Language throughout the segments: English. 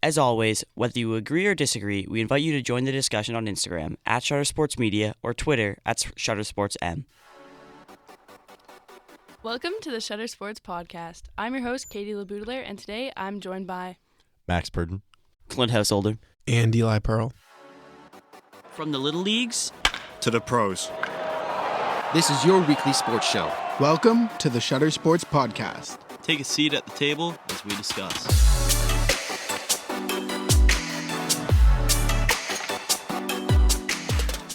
As always, whether you agree or disagree, we invite you to join the discussion on Instagram at @ShutterSportsMedia or Twitter at @ShutterSportsM. Welcome to the Shutter Sports Podcast. I'm your host, Katie LeBoudelaire, and today I'm joined by Max Purdon, Clint Householder, and Eli Pearl. From the Little Leagues to the pros. This is your weekly sports show. Welcome to the Shutter Sports Podcast. Take a seat at the table as we discuss.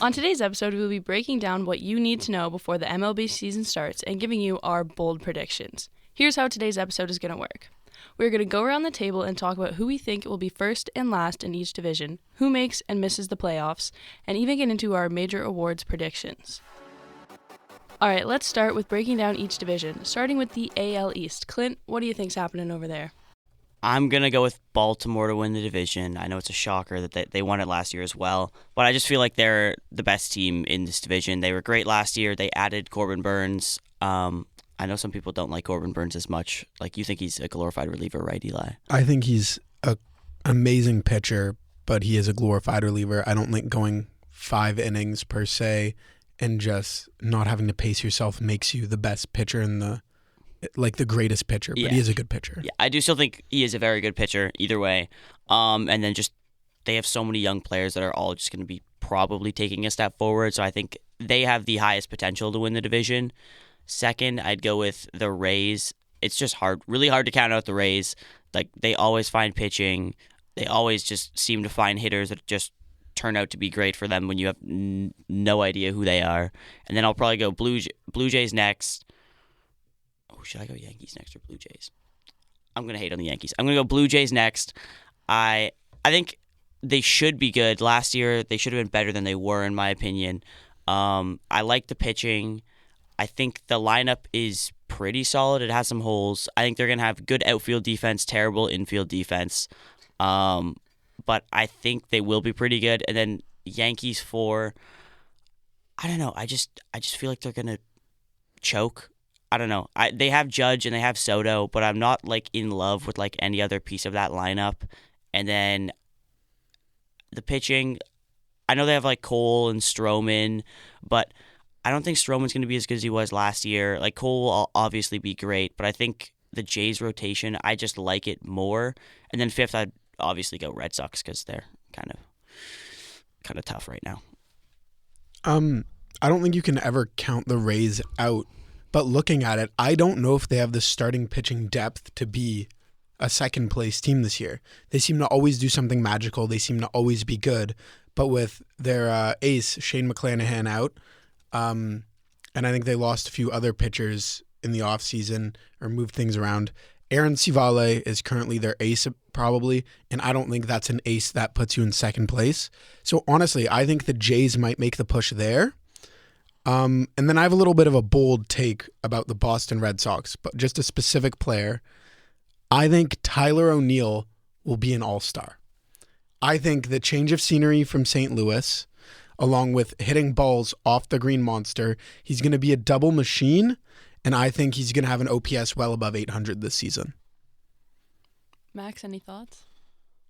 On today's episode, we will be breaking down what you need to know before the MLB season starts and giving you our bold predictions. Here's how today's episode is going to work. We're going to go around the table and talk about who we think will be first and last in each division, who makes and misses the playoffs, and even get into our major awards predictions. Alright, let's start with breaking down each division, starting with the AL East. Clint, what do you think's happening over there? I'm going to go with Baltimore to win the division. I know it's a shocker that they won it last year as well, but I just feel like they're the best team in this division. They were great last year. They added Corbin Burns. I know some people don't like Corbin Burns as much. Like, you think he's a glorified reliever, right, Eli? I think he's an amazing pitcher, but he is a glorified reliever. I don't think going 5 innings per se and just not having to pace yourself makes you the best pitcher in the greatest pitcher, but he is a good pitcher. Yeah, I do still think he is a very good pitcher either way. And then just they have so many young players that are all just going to be probably taking a step forward. So I think they have the highest potential to win the division. Second, I'd go with the Rays. It's just really hard to count out the Rays. Like, they always find pitching. They always just seem to find hitters that just turn out to be great for them when you have no idea who they are. And then I'll probably go Blue Jays next. Should I go Yankees next or Blue Jays? I'm going to hate on the Yankees. I'm going to go Blue Jays next. I think they should be good. Last year, they should have been better than they were, in my opinion. I like the pitching. I think the lineup is pretty solid. It has some holes. I think they're going to have good outfield defense, terrible infield defense. But I think they will be pretty good. And then Yankees 4, I don't know. I just feel like they're going to choke. I don't know. They have Judge and they have Soto, but I'm not in love with any other piece of that lineup. And then the pitching, I know they have Cole and Stroman, but I don't think Stroman's going to be as good as he was last year. Cole will obviously be great, but I think the Jays rotation, I just like it more. And then fifth, I'd obviously go Red Sox because they're kind of tough right now. I don't think you can ever count the Rays out. But looking at it, I don't know if they have the starting pitching depth to be a second-place team this year. They seem to always do something magical. They seem to always be good. But with their ace, Shane McClanahan, out, and I think they lost a few other pitchers in the offseason or moved things around. Aaron Civale is currently their ace, probably, and I don't think that's an ace that puts you in second place. So honestly, I think the Jays might make the push there. And then I have a little bit of a bold take about the Boston Red Sox, but just a specific player. I think Tyler O'Neill will be an all-star. I think the change of scenery from St. Louis, along with hitting balls off the green monster, he's going to be a double machine, and I think he's going to have an OPS well above 800 this season. Max, any thoughts?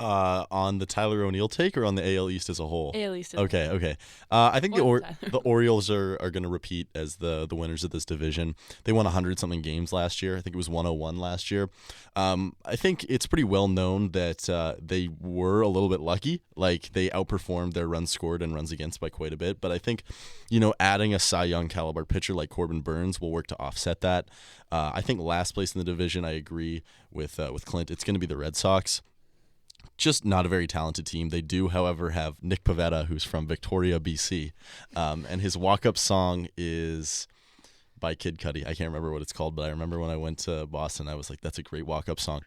On the Tyler O'Neill take or on the AL East as a whole? AL East. Okay. I think the Orioles are going to repeat as the winners of this division. They won 100-something games last year. I think it was 101 last year. I think it's pretty well known that they were a little bit lucky. They outperformed their runs scored and runs against by quite a bit. But I think, adding a Cy Young caliber pitcher like Corbin Burns will work to offset that. I think last place in the division, I agree with Clint. It's going to be the Red Sox. Just not a very talented team. They do, however, have Nick Pivetta, who's from Victoria, BC, and his walk-up song is by Kid Cudi. I can't remember what it's called, but I remember when I went to Boston, I was like, that's a great walk-up song.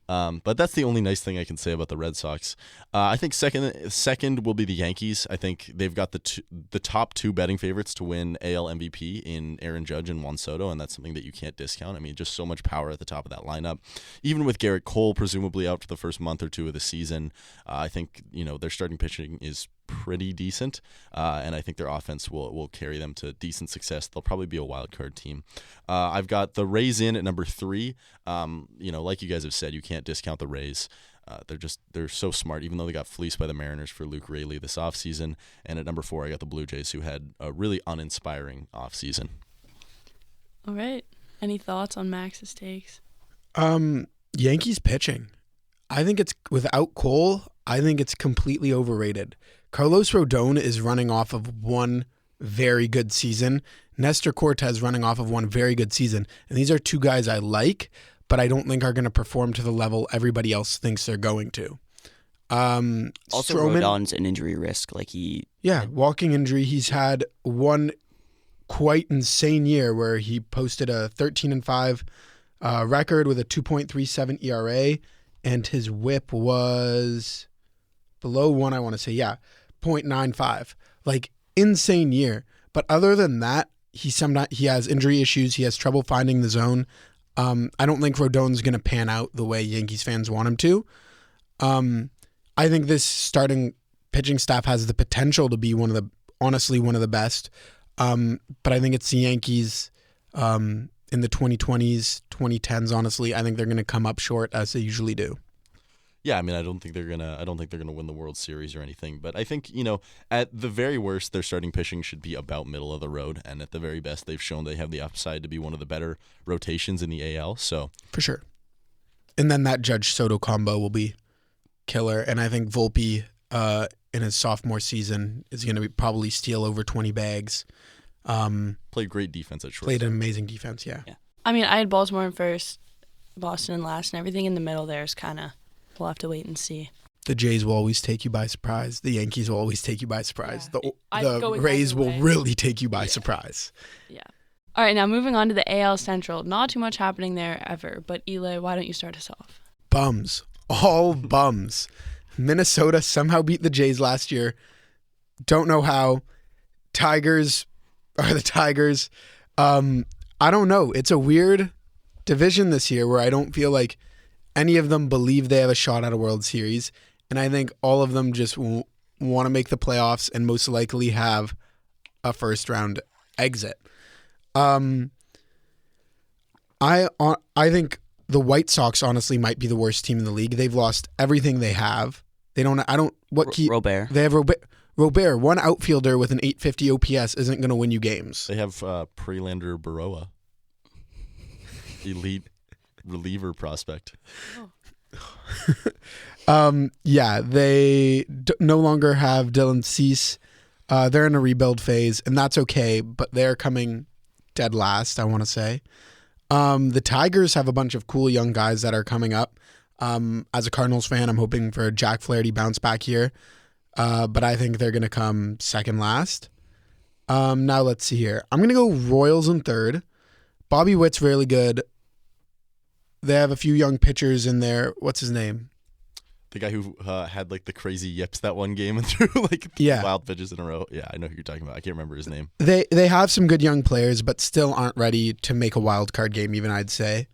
But that's the only nice thing I can say about the Red Sox. I think second will be the Yankees. I think they've got the top 2 betting favorites to win AL MVP in Aaron Judge and Juan Soto, and that's something that you can't discount. I mean, just so much power at the top of that lineup. Even with Garrett Cole presumably out for the first month or 2 of the season, I think their starting pitching is pretty decent, and I think their offense will carry them to decent success. They'll probably be a wild card team. I've got the Rays in at number 3. Like you guys have said, you can't discount the Rays. They're so smart, even though they got fleeced by the Mariners for Luke Raley this offseason. And at number 4, I got the Blue Jays, who had a really uninspiring offseason. All right. Any thoughts on Max's takes? Yankees pitching. I think it's, without Cole, I think it's completely overrated. Carlos Rodon is running off of one very good season. Nestor Cortez running off of one very good season. And these are two guys I like, but I don't think are going to perform to the level everybody else thinks they're going to. Also, Stroman, Rodon's an injury risk. Walking injury. He's had one quite insane year where he posted a 13-5 record with a 2.37 ERA, and his WHIP was below 1, I want to say. 0.95. Like, insane year. But other than that, he has injury issues. He has trouble finding the zone. I don't think Rodon's going to pan out the way Yankees fans want him to. I think this starting pitching staff has the potential to be one of the best. But I think it's the Yankees in the 2020s, 2010s. Honestly, I think they're going to come up short as they usually do. Yeah, I mean, I don't think they're gonna win the World Series or anything. But I think, at the very worst, their starting pitching should be about middle of the road, and at the very best, they've shown they have the upside to be one of the better rotations in the AL. So for sure. And then that Judge Soto combo will be killer. And I think Volpe in his sophomore season is going to probably steal over 20 bags. Played great defense at shortstop. Played an amazing defense, yeah. I mean, I had Baltimore in first, Boston in last, and everything in the middle there is kind of, we'll have to wait and see. The Jays will always take you by surprise. The Yankees will always take you by surprise. Yeah. The Rays will really take you by surprise. Yeah. All right, now moving on to the AL Central. Not too much happening there ever, but Eli, why don't you start us off? Bums. All bums. Minnesota somehow beat the Jays last year. Don't know how. Tigers are the Tigers. I don't know. It's a weird division this year where I don't feel like any of them believe they have a shot at a World Series. And I think all of them just want to make the playoffs and most likely have a first round exit. I think the White Sox honestly might be the worst team in the league. They've lost everything they have. Robert. They have Robert, one outfielder with an 850 OPS isn't going to win you games. They have Prelander Baroa, elite reliever prospect. They no longer have Dylan Cease. They're in a rebuild phase, and that's okay, but they're coming dead last, I want to say. The Tigers have a bunch of cool young guys that are coming up. As a Cardinals fan, I'm hoping for Jack Flaherty bounce back here. But I think they're going to come second last. Now let's see here. I'm going to go Royals in third. Bobby Witt's really good. They have a few young pitchers in there. What's his name? The guy who had like the crazy yips that one game and threw like wild pitches in a row. Yeah, I know who you're talking about. I can't remember his name. They have some good young players, but still aren't ready to make a wild card game even, I'd say.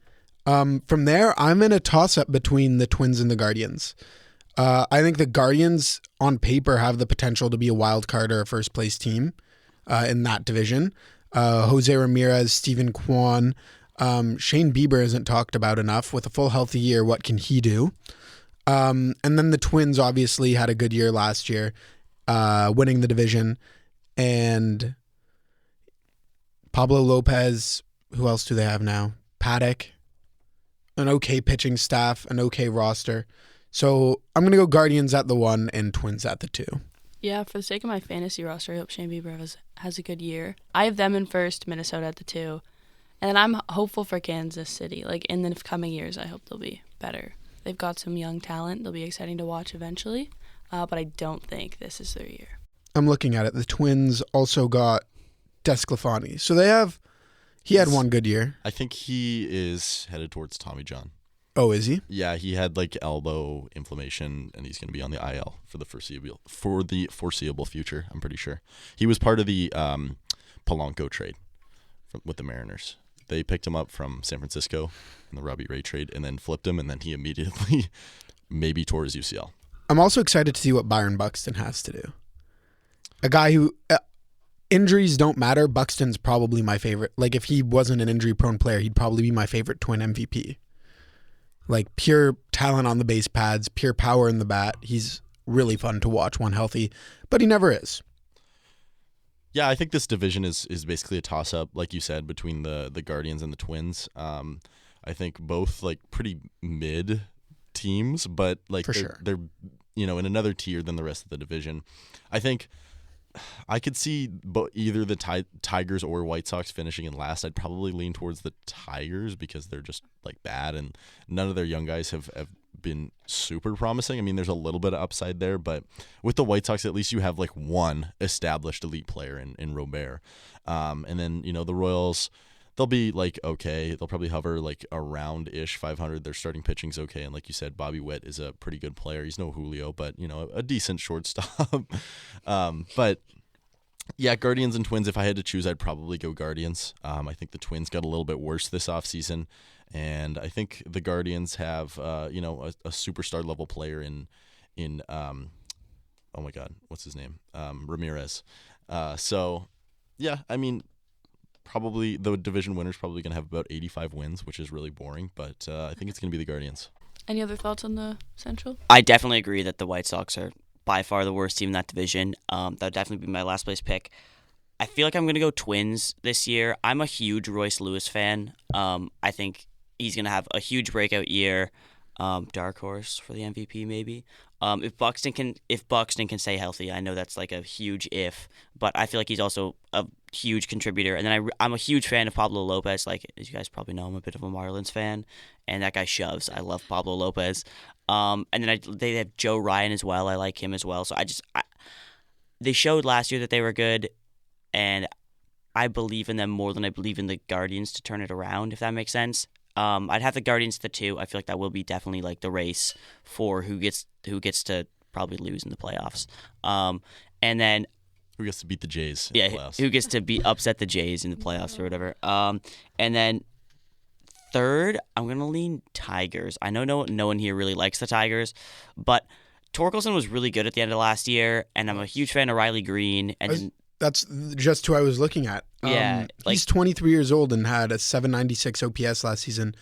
From there, I'm in a toss-up between the Twins and the Guardians. I think the Guardians, on paper, have the potential to be a wild card or a first-place team in that division. Jose Ramirez, Steven Kwan, Shane Bieber isn't talked about enough. With a full healthy year, what can he do? And then the Twins obviously had a good year last year, winning the division. And Pablo Lopez, who else do they have now? Paddock, an okay pitching staff, an okay roster. So I'm going to go Guardians at the 1 and Twins at the 2. Yeah, for the sake of my fantasy roster, I hope Shane Bieber has a good year. I have them in first, Minnesota at the 2. And then I'm hopeful for Kansas City. Like, in the coming years, I hope they'll be better. They've got some young talent. They'll be exciting to watch eventually. But I don't think this is their year. I'm looking at it. The Twins also got Desclafani. So he had one good year. I think he is headed towards Tommy John. Oh, is he? Yeah, he had like elbow inflammation, and he's going to be on the IL for the foreseeable future. I'm pretty sure he was part of the Polanco trade with the Mariners. They picked him up from San Francisco in the Robbie Ray trade, and then flipped him, and then he immediately maybe tore his UCL. I'm also excited to see what Byron Buxton has to do. A guy who injuries don't matter. Buxton's probably my favorite. Like if he wasn't an injury-prone player, he'd probably be my favorite Twin MVP. like pure talent on the base pads, pure power in the bat. He's really fun to watch when healthy, but he never is. Yeah, I think this division is basically a toss-up, like you said, between the Guardians and the Twins. I think both like pretty mid teams, but like they're in another tier than the rest of the division. I think I could see either the Tigers or White Sox finishing in last. I'd probably lean towards the Tigers because they're just like bad, and none of their young guys have been super promising. I mean, there's a little bit of upside there, but with the White Sox, at least you have like one established elite player in Robert. And then, the Royals, they'll be like okay. They'll probably hover like around-ish 500. Their starting pitching's okay, and like you said, Bobby Witt is a pretty good player. He's no Julio, but a decent shortstop. But yeah, Guardians and Twins. If I had to choose, I'd probably go Guardians. I think the Twins got a little bit worse this offseason, and I think the Guardians have a superstar level player in oh my God, what's his name? Ramirez. So yeah, I mean, probably the division winner's probably going to have about 85 wins, which is really boring, but I think it's going to be the Guardians. Any other thoughts on the Central? I definitely agree that the White Sox are by far the worst team in that division. That would definitely be my last place pick. I feel like I'm going to go Twins this year. I'm a huge Royce Lewis fan. I think he's going to have a huge breakout year. Dark horse for the MVP maybe. If Buxton can stay healthy, I know that's like a huge if, but I feel like he's also a huge contributor. And then I'm a huge fan of Pablo Lopez. Like, as you guys probably know, I'm a bit of a Marlins fan, and that guy shoves. I love Pablo Lopez. And then they have Joe Ryan as well. I like him as well. So they showed last year that they were good, and I believe in them more than I believe in the Guardians to turn it around, if that makes sense. I'd have the Guardians to 2. I feel like that will be definitely like the race for who gets to probably lose in the playoffs. And then who gets to beat the Jays in the playoffs. Who gets to upset the Jays in the playoffs or whatever. And then third, I'm going to lean Tigers. I know no one here really likes the Tigers, but Torkelson was really good at the end of last year, and I'm a huge fan of Riley Green. And that's just who I was looking at. Yeah, he's 23 years old and had a 796 OPS last season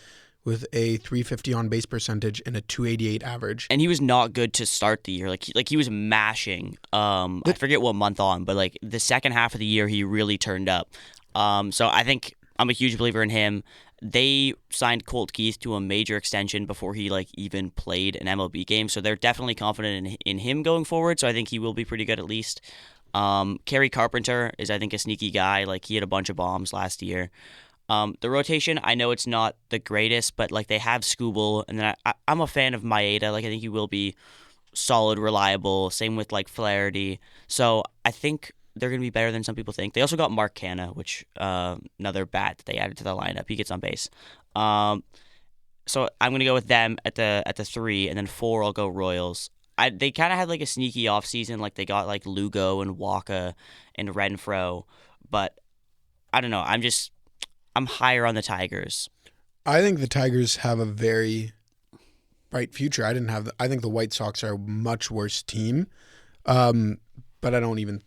with a 350 on base percentage and a 288 average. And he was not good to start the year. He was mashing. I forget what month on, but like the second half of the year, he really turned up. So I think I'm a huge believer in him. They signed Colt Keith to a major extension before he even played an MLB game. So they're definitely confident in him going forward. So I think he will be pretty good at least. Kerry Carpenter is, I think, a sneaky guy. Like, he had a bunch of bombs last year. The rotation, I know it's not the greatest, but they have Skubal, and then I'm a fan of Maeda. I think he will be solid, reliable. Same with Flaherty. So I think they're going to be better than some people think. They also got Mark Canha, which another bat that they added to the lineup. He gets on base. So I'm going to go with them at the 3, and then 4 I'll go Royals. They kind of had a sneaky offseason. They got Lugo and Waka and Renfroe, but I don't know. I'm higher on the Tigers. I think the Tigers have a very bright future. I think the White Sox are a much worse team, but I don't even.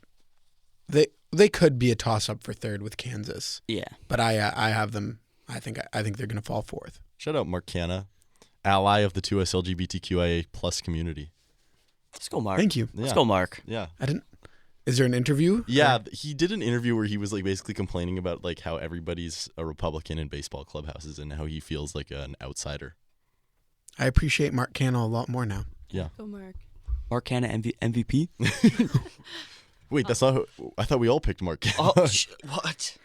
They could be a toss up for third with Kansas. Yeah, but I have them. I think they're going to fall fourth. Shout out Mark Canha, ally of the 2S LGBTQIA plus community. Let's go, Mark. Thank you. Let's go, Mark. Yeah. Is there an interview? Yeah, he did an interview where he was basically complaining about how everybody's a Republican in baseball clubhouses and how he feels like an outsider. I appreciate Mark Canha a lot more now. Yeah. Go, Mark. Mark Canha MVP? Wait, that's not. I thought we all picked Mark Canha. Oh, what?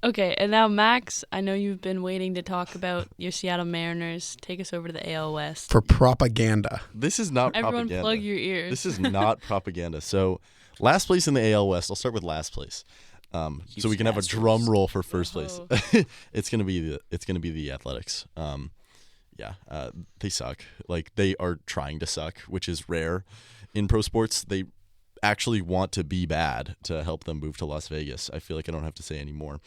Okay, and now Max, I know you've been waiting to talk about your Seattle Mariners. Take us over to the AL West. For propaganda. This is not Everyone propaganda. plug your ears. This is not propaganda. So, last place in the AL West. I'll start with last place. So we can have a drum roll for first place. It's gonna be the Athletics. They suck. They are trying to suck, which is rare in pro sports. They actually want to be bad to help them move to Las Vegas. I feel like I don't have to say any more.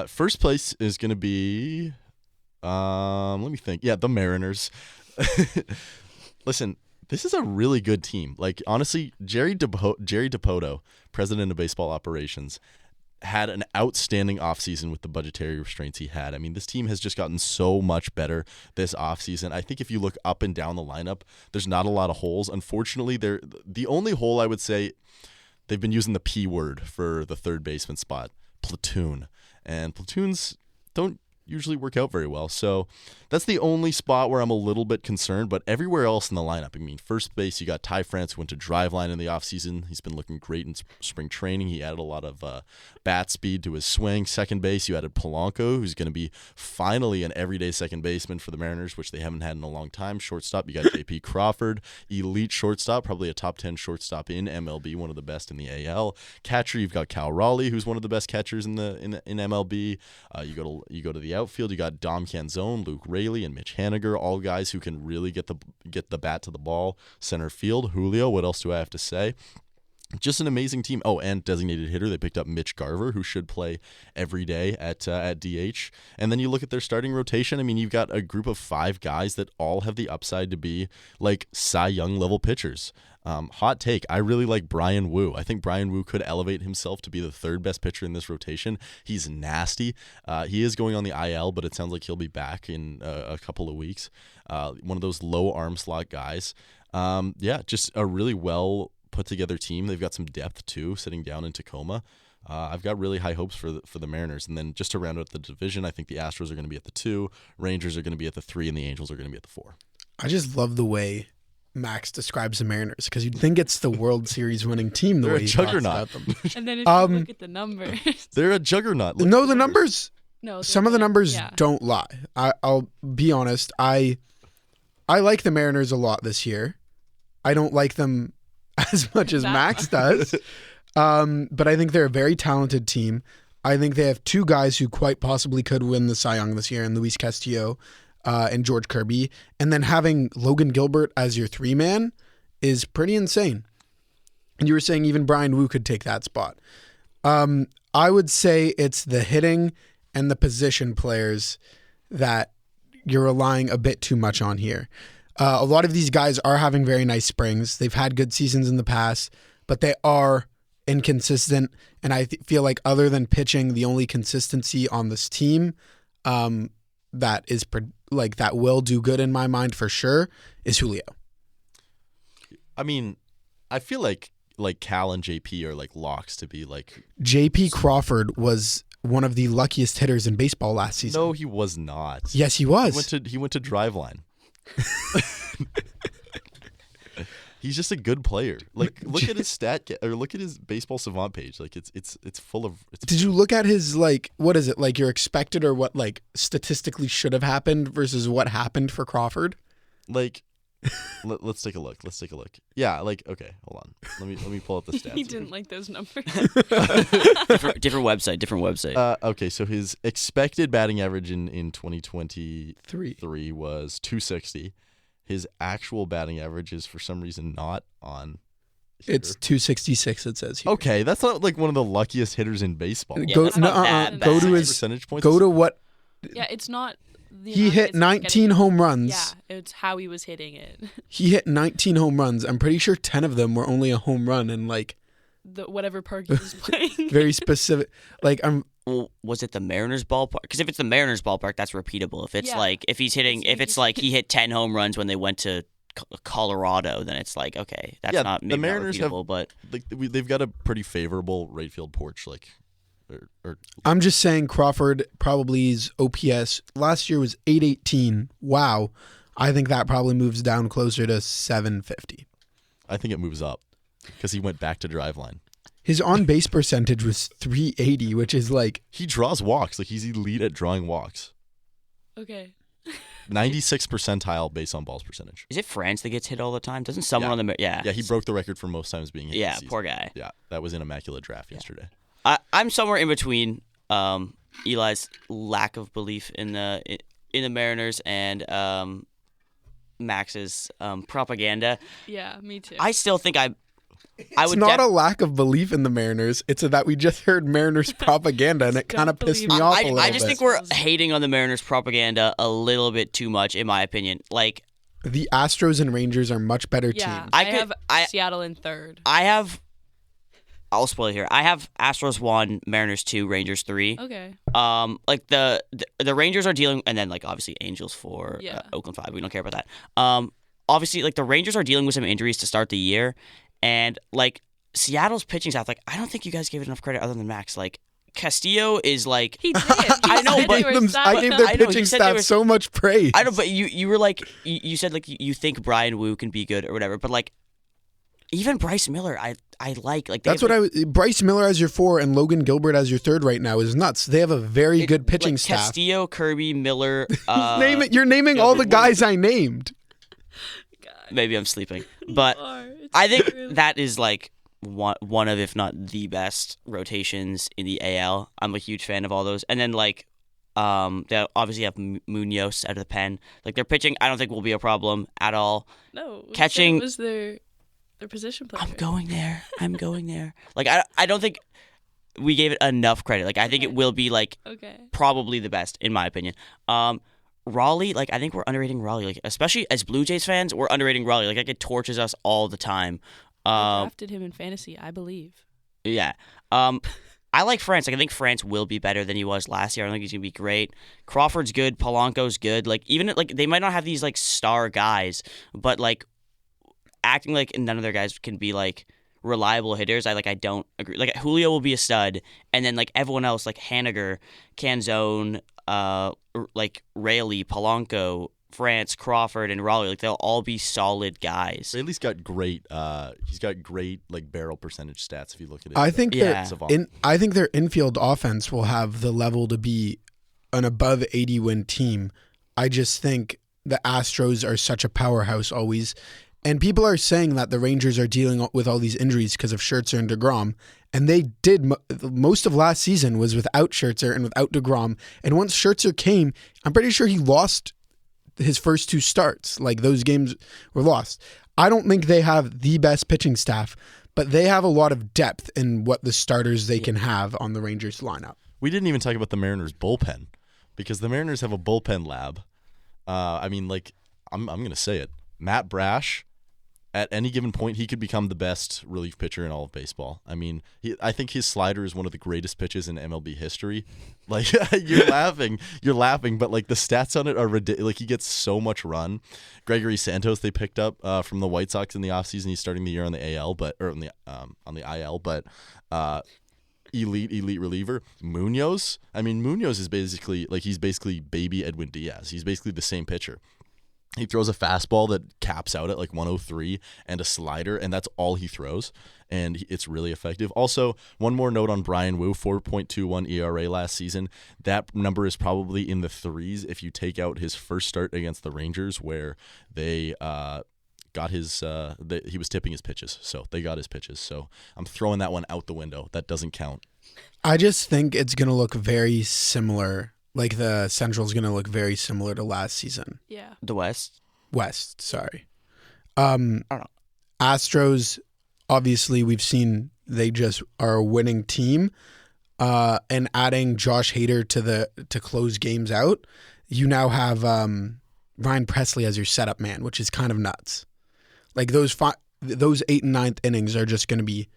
First place is going to be, let me think. Yeah, the Mariners. Listen, this is a really good team. Honestly, Jerry DiPoto, president of baseball operations, had an outstanding offseason with the budgetary restraints he had. I mean, this team has just gotten so much better this offseason. I think if you look up and down the lineup, there's not a lot of holes. Unfortunately, the only hole I would say, they've been using the P word for the third baseman spot, platoon. And platoons don't usually work out very well. So that's the only spot where I'm a little bit concerned, but everywhere else in the lineup, I mean, first base, you got Ty France, who went to Driveline in the offseason. He's been looking great in spring training. He added a lot of bat speed to his swing. Second base, you added Polanco, who's going to be finally an everyday second baseman for the Mariners, which they haven't had in a long time. Shortstop, you got J.P. Crawford, elite shortstop, probably a top 10 shortstop in MLB, one of the best in the AL. Catcher, you've got Cal Raleigh, who's one of the best catchers in MLB. You go to the outfield, you got Dom Canzone, Luke Raley, and Mitch Haniger, all guys who can really get the bat to the ball. Center field, Julio, what else do I have to say? Just an amazing team. Oh, and designated hitter, they picked up Mitch Garver, who should play every day at DH. And then you look at their starting rotation. I mean, you've got a group of 5 guys that all have the upside to be like Cy Young level pitchers. Hot take, I really like Brian Wu. I think Brian Wu could elevate himself to be the third best pitcher in this rotation. He's nasty. He is going on the IL, but it sounds like he'll be back in a couple of weeks. One of those low arm slot guys. Just a really well put together team. They've got some depth too, sitting down in Tacoma. I've got really high hopes for the Mariners. And then just to round out the division, I think the Astros are going to be at the 2, Rangers are going to be at the 3, and the Angels are going to be at the 4. I just love the way Max describes the Mariners, because you'd think it's the World Series winning team the They're way a he talks juggernaut. about them. And then if you look at the numbers. They're a juggernaut. No, the numbers. No, Some of the numbers yeah. don't lie. I'll be honest. I like the Mariners a lot this year. I don't like them as much as Max does. But I think they're a very talented team. I think they have 2 guys who quite possibly could win the Cy Young this year, in Luis Castillo and George Kirby. And then having Logan Gilbert as your 3-man is pretty insane. And you were saying even Brian Wu could take that spot. I would say it's the hitting and the position players that you're relying a bit too much on here. A lot of these guys are having very nice springs. They've had good seasons in the past, but they are inconsistent. And I feel like other than pitching, the only consistency on this team that will do good in my mind for sure is Julio. I mean, I feel like Cal and JP are like locks to be like. JP Crawford was one of the luckiest hitters in baseball last season. No, he was not. Yes, he was. He went to Driveline. He's just a good player. Like, look at his look at his Baseball Savant page. Like, it's full of. Did you look at his, like, what is it, like your expected or what, like, statistically should have happened versus what happened for Crawford? Like, let's take a look. Yeah, like, okay, hold on. Let me pull up the stats. He didn't like those numbers. different website. Okay, so his expected batting average in 2023 was 260. His actual batting average is for some reason not on here. It's 266, it says here. Okay, that's not like one of the luckiest hitters in baseball. Yeah, Go, that's not that go bad. to his Percentage points. Go to what Yeah, it's not. The he amount hit it's 19 getting- home runs. Yeah, it's how he was hitting it. He hit 19 home runs. I'm pretty sure 10 of them were only a home run and like Whatever park he was playing. very specific. Like Well, was it the Mariners ballpark? Because if it's the Mariners ballpark, that's repeatable. If it's Yeah. like if it's like he hit 10 home runs when they went to Colorado, then it's like okay, that's Yeah, not the maybe Mariners not repeatable, but like they've got a pretty favorable right field porch. Like, or I'm just saying Crawford probably's OPS last year was 818. Wow. I think that probably moves down closer to 750. I think it moves up because he went back to Driveline. His on-base percentage was 380, which is like He draws walks. Like, he's elite at drawing walks. Okay. 96th percentile base on balls percentage. is it France that gets hit all the time? Doesn't someone Yeah. on the yeah Yeah, he broke the record for most times being hit. yeah this season. poor guy. Yeah, that was an immaculate draft yesterday. I'm somewhere in between Eli's lack of belief in the Mariners and Max's propaganda. Yeah, me too. I still think I it's would not a lack of belief in the Mariners. It's that we just heard Mariners propaganda and it Don't kind of pissed me believe off it. a little I just bit. think we're hating on the Mariners propaganda a little bit too much, in my opinion. Like The Astros and Rangers are much better yeah, teams. I I could- have I- Seattle in third. I have I'll spoil it here. I have Astros 1, Mariners 2, Rangers 3. Okay. Like the Rangers are dealing, and then like obviously Angels 4, Oakland 5. We don't care about that. Obviously like the Rangers are dealing with some injuries to start the year, and like Seattle's pitching staff, like I don't think you guys gave it enough credit other than Max. Like Castillo is like He did. I know, but I gave their pitching staff so much praise. I know, but you were like you said like you think Brian Wu can be good or whatever, but like even Bryce Miller, I like that's what Bryce Miller as your 4 and Logan Gilbert as your 3rd right now is nuts. They have a very good pitching staff. Castillo, Kirby, Miller. Name it. You're naming all the guys I named. Maybe I'm sleeping, but I think that is like one of, if not the best rotations in the AL. I'm a huge fan of all those, and then like they obviously have Munoz out of the pen. Like their pitching, I don't think will be a problem at all. No, catching was their position player. I'm going there. Like I don't think we gave it enough credit. Like I think it will be like probably the best in my opinion. Raleigh, like I think we're underrating Raleigh. Like especially as Blue Jays fans, we're underrating Raleigh. Like it torches us all the time. I drafted him in fantasy, I believe. Yeah. I like France. Like I think France will be better than he was last year. I don't think he's gonna be great. Crawford's good. Polanco's good. Like even like they might not have these like star guys, but like acting like none of their guys can be like reliable hitters. I don't agree. Like Julio will be a stud, and then like everyone else like Haniger, Canzone, like Rayleigh, Polanco, France, Crawford, and Raleigh, like they'll all be solid guys. Rayleigh's got great. He's got great like barrel percentage stats. If you look at it, I think I think their infield offense will have the level to be an above 80 win team. I just think the Astros are such a powerhouse always, and people are saying that the Rangers are dealing with all these injuries because of Scherzer and DeGrom, and they did. Most of last season was without Scherzer and without DeGrom, and once Scherzer came, I'm pretty sure he lost his first 2 starts. Like those games were lost. I don't think they have the best pitching staff, but they have a lot of depth in what the starters they can have on the Rangers lineup. We didn't even talk about the Mariners bullpen, because the Mariners have a bullpen lab. I mean, like I'm gonna say it. Matt Brash, at any given point, he could become the best relief pitcher in all of baseball. I mean, I think his slider is one of the greatest pitches in MLB history. Like, you're laughing, but like the stats on it are ridiculous. Like he gets so much run. Gregory Santos they picked up from the White Sox in the offseason. He's starting the year on the AL, on the IL, but elite reliever. Munoz. I mean, Munoz is he's basically baby Edwin Diaz. He's basically the same pitcher. He throws a fastball that caps out at like 103 and a slider, and that's all he throws, and it's really effective. Also, one more note on Brian Wu, 4.21 ERA last season. That number is probably in the 3s if you take out his first start against the Rangers, where they got his he was tipping his pitches, so they got his pitches. So I'm throwing that one out the window. That doesn't count. I just think it's going to look very similar. Like the Central's going to look very similar to last season. Yeah. The West, sorry. I don't know. Astros, obviously, we've seen they just are a winning team. And adding Josh Hader to close games out, you now have Ryan Presley as your setup man, which is kind of nuts. Like those 8th and 9th innings are just going to be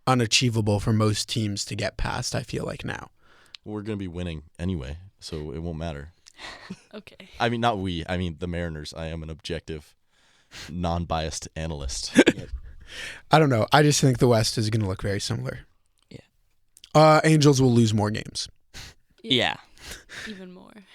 unachievable for most teams to get past, I feel like now. We're going to be winning anyway, so it won't matter. Okay. I mean, not we. I mean, the Mariners. I am an objective, non-biased analyst. I don't know. I just think the West is going to look very similar. Yeah. Angels will lose more games. Yeah. Even more.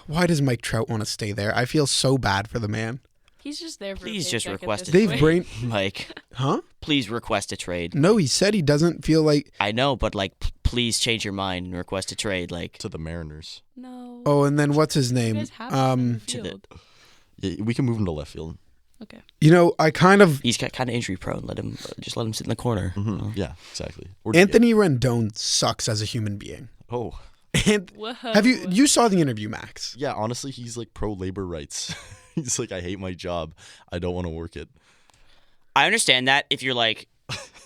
Why does Mike Trout want to stay there? I feel so bad for the man. He's just there for Please just request it. Mike. Huh? Please request a trade. No, he said he doesn't feel like. I know, but like, please change your mind and request a trade. Like to the Mariners. No. Oh, and then what's his You name? guys have him in the to the- field. Yeah, we can move him to left field. Okay. You know, I kind of. he's kind of injury prone. Let him sit in the corner. Mm-hmm. Yeah, exactly. Anthony Rendon sucks as a human being. Oh. And Whoa. have you saw the interview, Max? Yeah, honestly, he's like pro labor rights. He's like, I hate my job. I don't want to work it. I understand that if you're like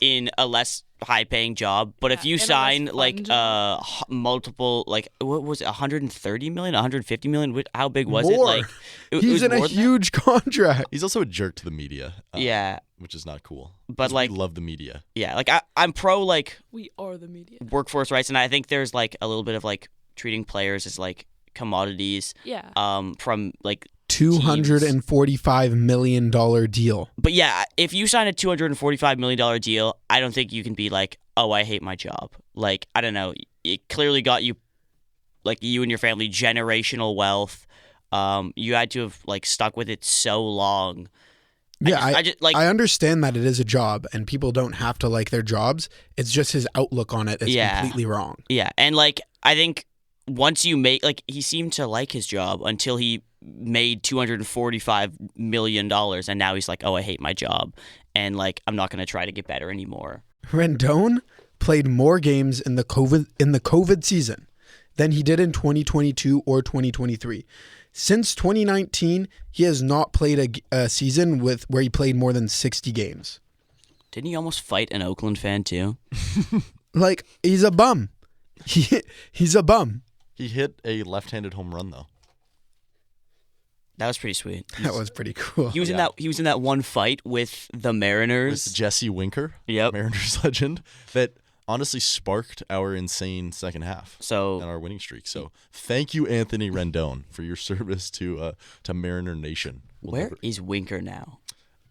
in a less high-paying job. But if Yeah, you in a less sign fun like job. multiple, like what was it, 130 million, 150 million? How big was it? More. Like it He's was in a more than that? huge contract. He's also a jerk to the media. Yeah, Which is not cool. but 'Cause like we love the media. yeah, like I'm pro like We are the media. workforce rights, and I think there's like a little bit of like treating players as like commodities. Yeah. From like $245 million deal. But yeah, if you sign a $245 million deal, I don't think you can be like, oh, I hate my job. Like, I don't know. It clearly got you, like, you and your family, generational wealth. You had to have, like, stuck with it so long. Yeah, I just like, I understand that it is a job and people don't have to like their jobs. It's just his outlook on it is Yeah. completely wrong. yeah. And, like, I think once you make, like, he seemed to like his job until he made $245 million. And now he's like, oh, I hate my job. And, like, I'm not going to try to get better anymore. Rendon played more games in the COVID season than he did in 2022 or 2023. Since 2019, he has not played a season where he played more than 60 games. Didn't he almost fight an Oakland fan, too? Like, he's a bum. He's a bum. He hit a left-handed home run though. That was pretty sweet. That was pretty cool. He was in that one fight with the Mariners. With Jesse Winker, Yep. Mariners legend, that honestly sparked our insane second half and So our winning streak. So thank you, Anthony Rendon, for your service to Mariner Nation. where is Winker now?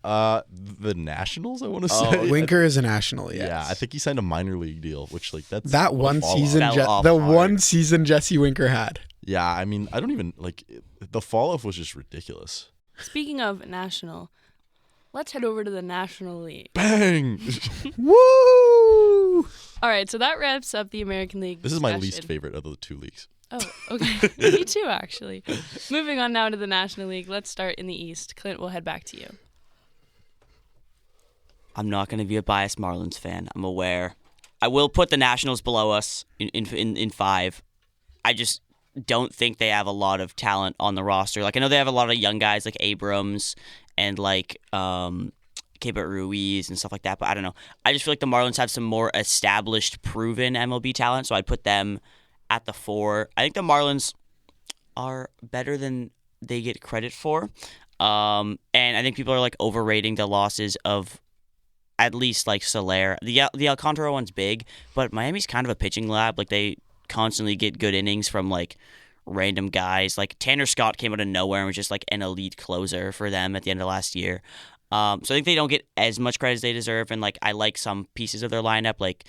The Nationals, I want to Oh, say. Winker is a national, yes. Yeah, I think he signed a minor league deal, which like that's That a one fall season, off. Fell off the hard. one season Jesse Winker had. Yeah, I mean, I don't even like the fall off was just ridiculous. Speaking of national, let's head over to the National League. Bang! Woo! All right, so that wraps up the American League. This is my discussion. least favorite of the two leagues. Oh, okay. Me too, actually. Moving on now to the National League. Let's start in the East. Clint, we'll head back to you. I'm not going to be a biased Marlins fan. I'm aware. I will put the Nationals below us in 5. I just don't think they have a lot of talent on the roster. Like I know they have a lot of young guys like Abrams and like Keibert Ruiz and stuff like that, but I don't know. I just feel like the Marlins have some more established, proven MLB talent, so I'd put them at the 4. I think the Marlins are better than they get credit for, and I think people are like overrating the losses of at least like Soler. The Alcantara one's big, but Miami's kind of a pitching lab. Like they constantly get good innings from like random guys. Like Tanner Scott came out of nowhere and was just like an elite closer for them at the end of last year. So I think they don't get as much credit as they deserve. And like I like some pieces of their lineup. Like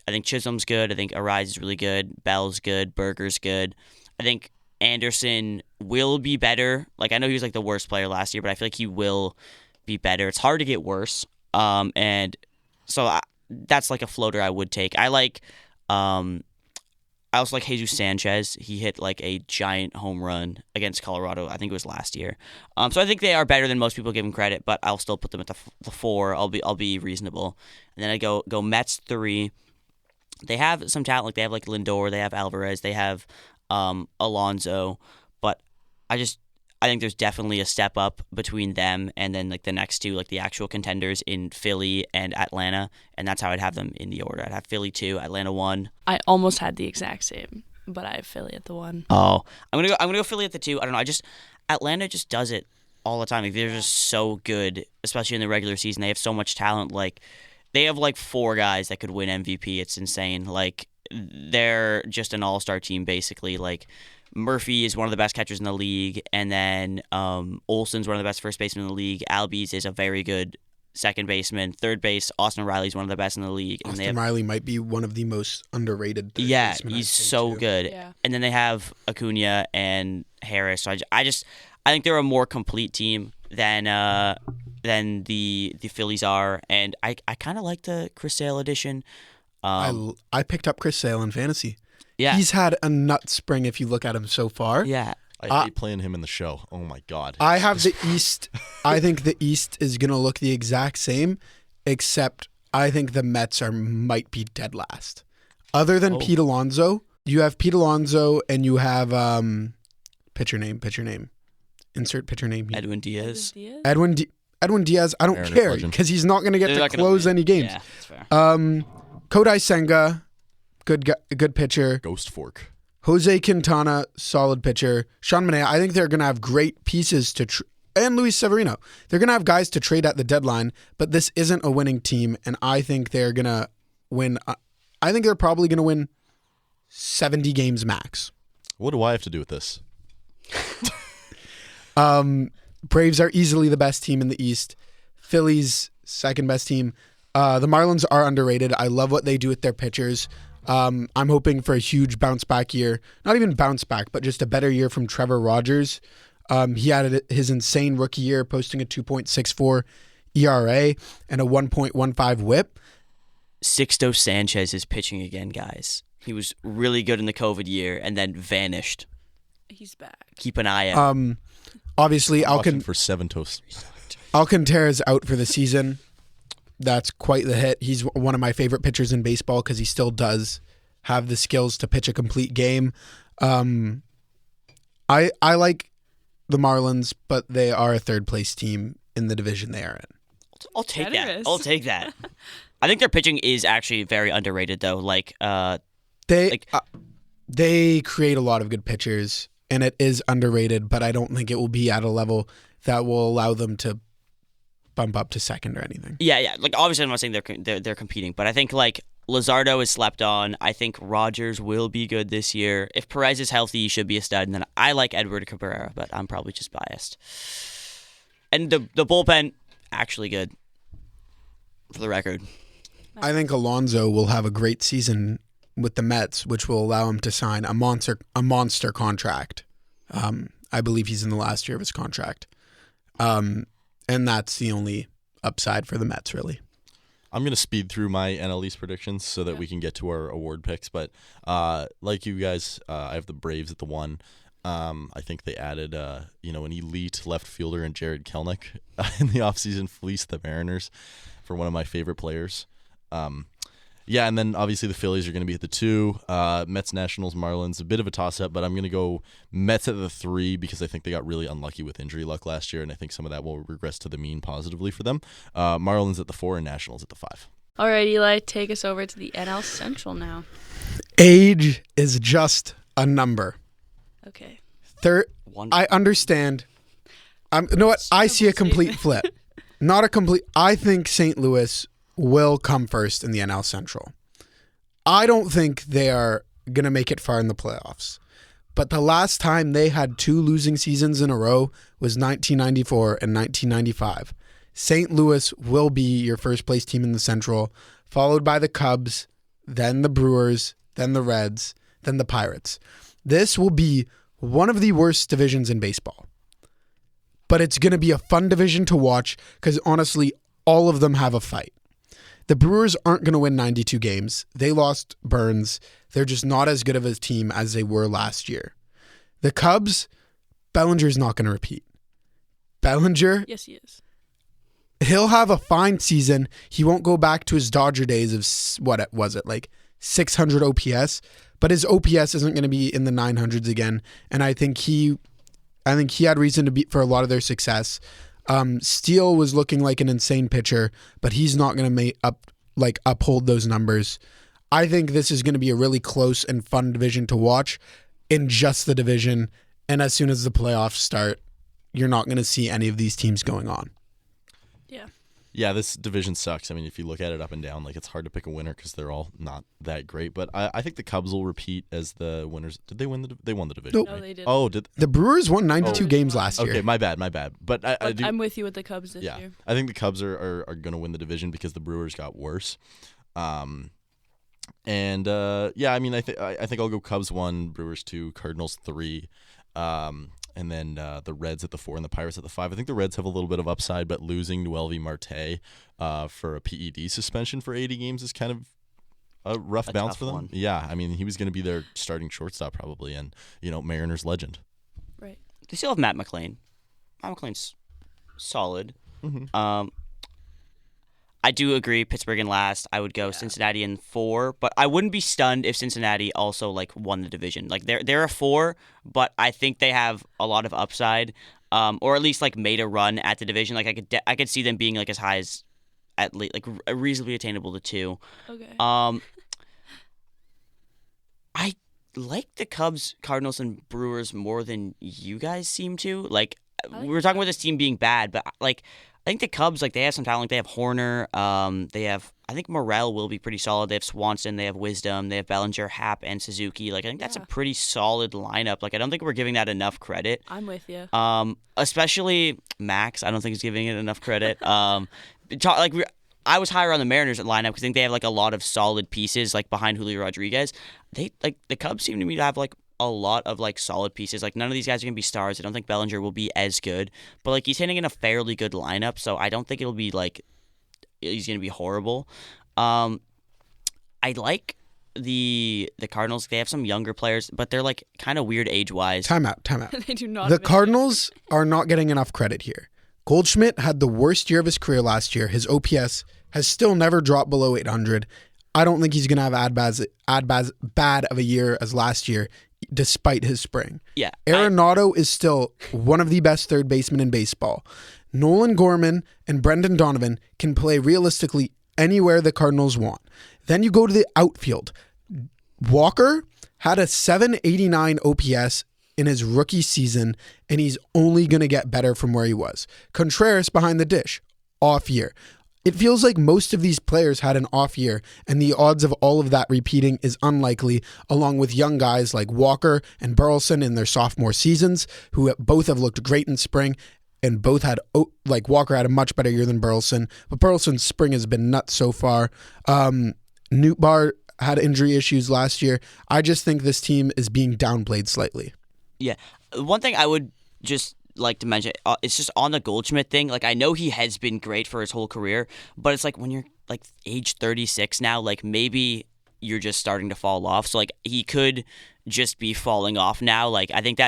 I think Chisholm's good. I think Arise is really good. Bell's good. Berger's good. I think Anderson will be better. Like I know he was like the worst player last year, but I feel like he will be better. It's hard to get worse. And so that's like a floater I would take. I also like Jesus Sanchez. He hit like a giant home run against Colorado. I think it was last year. So I think they are better than most people give them credit, but I'll still put them at the 4. I'll be reasonable. And then I go Mets 3. They have some talent. Like they have like Lindor. They have Alvarez. They have Alonso. But I think there's definitely a step up between them and then like the next two, like the actual contenders in Philly and Atlanta, and that's how I'd have them in the order. I'd have Philly 2, Atlanta 1. I almost had the exact same, but I have Philly at the 1. Oh, I'm gonna go Philly at the 2. I don't know. Atlanta just does it all the time. Like, they're just so good, especially in the regular season. They have so much talent. Like they have like 4 guys that could win MVP. It's insane. Like they're just an all-star team basically. Like Murphy is one of the best catchers in the league, and then Olsen's one of the best first basemen in the league. Albies is a very good second baseman. Third base, Austin Riley's one of the best in the league. And Austin Riley might be one of the most underrated third yeah, basemen, he's I'd say, so too. good. Yeah. And then they have Acuna and Harris. So I think they're a more complete team than the Phillies are, and I kind of like the Chris Sale addition. I picked up Chris Sale in fantasy. Yeah, He's had a nut spring if you look at him so far. yeah. I hate playing him in the show. Oh my god. I have the East. I think the East is going to look the exact same, except I think the Mets might be dead last. Other than Pete Alonso, you have Pete Alonso and you have pitcher name. Insert pitcher name. Edwin Diaz. Edwin Diaz, I don't Mariners care legend. because he's not going to get They're to not gonna close win. any games. Yeah, that's fair. Kodai Senga, good pitcher. Ghost Fork. Jose Quintana, solid pitcher. Sean Manaea, I think they're going to have great pieces and Luis Severino. They're going to have guys to trade at the deadline, but this isn't a winning team, and I think they're going to win. I think they're probably going to win 70 games max. What do I have to do with this? Braves are easily the best team in the East. Phillies, second best team. The Marlins are underrated. I love what they do with their pitchers. I'm hoping for a huge bounce back year. Not even bounce back, but just a better year from Trevor Rogers. He had his insane rookie year, posting a 2.64 ERA and a 1.15 whip. Sixto Sanchez is pitching again, guys. He was really good in the COVID year and then vanished. He's back. Keep an eye out. Obviously, Watching for Seventos. Alcantara is out for the season. That's quite the hit. He's one of my favorite pitchers in baseball because he still does have the skills to pitch a complete game. I like the Marlins, but they are a third place team in the division they are in. I'll take that. Generous. I'll take that. I think their pitching is actually very underrated, though. They create a lot of good pitchers, and it is underrated, but I don't think it will be at a level that will allow them to bump up to second or anything. Yeah. Like obviously, I'm not saying they're competing, but I think like Luzardo is slept on. I think Rogers will be good this year. If Perez is healthy, he should be a stud. And then I like Edward Cabrera, but I'm probably just biased. And the bullpen actually good, for the record. I think Alonso will have a great season with the Mets, which will allow him to sign a monster contract. I believe he's in the last year of his contract. And that's the only upside for the Mets, really. I'm going to speed through my NL East predictions so that we can get to our award picks. But like you guys, I have the Braves at the 1. I think they added an elite left fielder in Jared Kelenic in the offseason, fleeced the Mariners for one of my favorite players. And then obviously the Phillies are going to be at the 2. Mets, Nationals, Marlins, a bit of a toss-up, but I'm going to go Mets at the 3 because I think they got really unlucky with injury luck last year, and I think some of that will regress to the mean positively for them. Marlins at the 4 and Nationals at the 5. All right, Eli, take us over to the NL Central now. Age is just a number. Okay. I understand. You know what? I see a complete flip. Not a complete. I think St. Louis will come first in the NL Central. I don't think they are going to make it far in the playoffs. But the last time they had 2 losing seasons in a row was 1994 and 1995. St. Louis will be your first place team in the Central, followed by the Cubs, then the Brewers, then the Reds, then the Pirates. This will be one of the worst divisions in baseball. But it's going to be a fun division to watch because honestly, all of them have a fight. The Brewers aren't going to win 92 games. They lost Burns. They're just not as good of a team as they were last year. The Cubs, Bellinger's not going to repeat. Bellinger, Yes, he is. he'll have a fine season. He won't go back to his Dodger days of, what was it, like 600 OPS? But his OPS isn't going to be in the 900s again. And I think he had reason to be for a lot of their success. Steele was looking like an insane pitcher, but he's not going to uphold those numbers. I think this is going to be a really close and fun division to watch in just the division. And as soon as the playoffs start, you're not going to see any of these teams going on. Yeah. Yeah, this division sucks. I mean, if you look at it up and down, it's hard to pick a winner because they're all not that great. But I think the Cubs will repeat as the winners. Did they win they won the division? Nope. No, right? they didn't. Oh, did The Brewers won 92 Oh. games last year. Okay, my bad. But I do. I'm with you with the Cubs this Yeah, year. I think the Cubs are going to win the division because the Brewers got worse. I think I'll go Cubs 1, Brewers 2, Cardinals 3, and then the Reds at the 4 and the Pirates at the 5. I think the Reds have a little bit of upside, but losing Noelvi Marte for a PED suspension for 80 games is kind of a rough bounce for them. One. Yeah, I mean, he was going to be their starting shortstop probably, and Mariners legend. Right. They still have Matt McClain. Matt McClain's solid. Mm-hmm. I do agree. Pittsburgh in last. I would go Cincinnati in 4, but I wouldn't be stunned if Cincinnati also like won the division. Like they're a 4, but I think they have a lot of upside, or at least like made a run at the division. Like I could see them being like as high as at least like reasonably attainable to 2. Okay. I like the Cubs, Cardinals, and Brewers more than you guys seem to. Like we were talking about this team being bad, but like I think the Cubs, like they have some talent. Like, they have Horner. They have, I think Morel will be pretty solid. They have Swanson. They have Wisdom. They have Bellinger, Happ, and Suzuki. Like I think that's a pretty solid lineup. Like I don't think we're giving that enough credit. I'm with you. Especially Max. I don't think he's giving it enough credit. I was higher on the Mariners at lineup because I think they have like a lot of solid pieces like behind Julio Rodriguez. They like the Cubs seem to me to have like a lot of like solid pieces. Like none of these guys are gonna be stars. I don't think Bellinger will be as good, but like he's hitting in a fairly good lineup, so I don't think it'll be like he's gonna be horrible. I like the Cardinals. They have some younger players, but they're like kind of weird age wise. Time out. They do not. The Cardinals are not getting enough credit here. Goldschmidt had the worst year of his career last year. His OPS has still never dropped below 800. I don't think he's going to have bad of a year as last year, despite his spring. Yeah. Arenado is still one of the best third basemen in baseball. Nolan Gorman and Brendan Donovan can play realistically anywhere the Cardinals want. Then you go to the outfield. Walker had a 789 OPS in his rookie season, and he's only going to get better from where he was. Contreras behind the dish, off year. It feels like most of these players had an off year, and the odds of all of that repeating is unlikely, along with young guys like Walker and Burleson in their sophomore seasons, who both have looked great in spring, and both had, like Walker had a much better year than Burleson, but Burleson's spring has been nuts so far. Nootbaar had injury issues last year. I just think this team is being downplayed slightly. Yeah. One thing I would just like to mention, it's just on the Goldschmidt thing. Like, I know he has been great for his whole career, but it's like when you're like age 36 now, like maybe you're just starting to fall off. So like he could just be falling off now. Like I think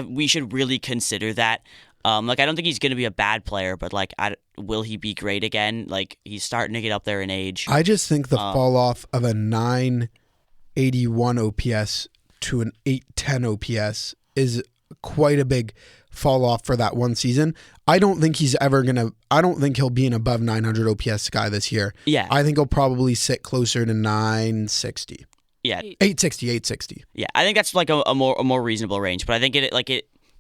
we should really consider that. Like I don't think he's going to be a bad player, but like will he be great again? Like he's starting to get up there in age. I just think the fall off of a 981 OPS to an 810 OPS is quite a big fall off for that one season. I don't think he'll be an above 900 OPS guy this year. Yeah. I think he'll probably sit closer to 960. Yeah. 860. Yeah. I think that's like a more reasonable range, but I think